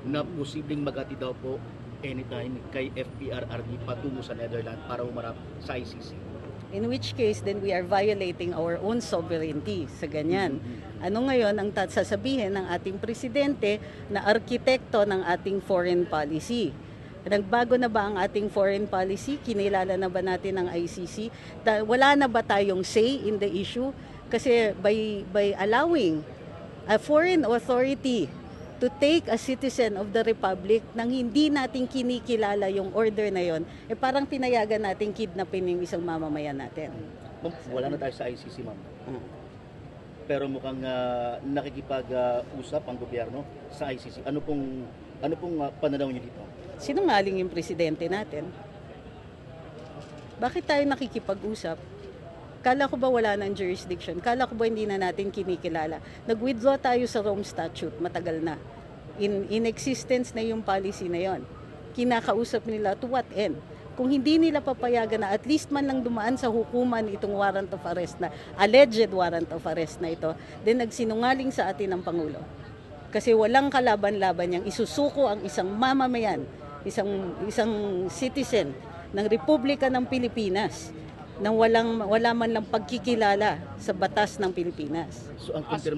na posibleng magati daw po anytime kay FPRRD patungo sa Netherlands para umarap sa ICC. In which case, then we are violating our own sovereignty sa ganyan. Ano ngayon ang sasabihin ng ating presidente na arkitekto ng ating foreign policy? Nagbago na ba ang ating foreign policy? Kinilala na ba natin ang ICC? Wala na ba tayong say in the issue? Kasi by allowing a foreign authority to take a citizen of the republic nang hindi natin kinikilala yung order na yon, parang pinayagan natin kidnapin yung isang mamamayan natin. Ma'am, wala na tayo sa ICC, ma'am. Pero mukhang nakikipag-usap ang gobyerno sa ICC. Ano pong pananaw niyo dito? Sinungaling yung presidente natin. Bakit tayo nakikipag-usap? Kala ko ba wala ng jurisdiction? Kala ko ba hindi na natin kinikilala? Nag-withdraw tayo sa Rome Statute, matagal na. In existence na yung policy na yon. Kinakausap nila to what end? Kung hindi nila papayagan na at least man lang dumaan sa hukuman itong warrant of arrest na, alleged warrant of arrest na ito, then nagsinungaling sa atin ang Pangulo. Kasi walang kalaban-laban niyang isusuko ang isang mamamayan, isang citizen ng Republika ng Pilipinas nang wala man lang pagkikilala sa batas ng Pilipinas. So ang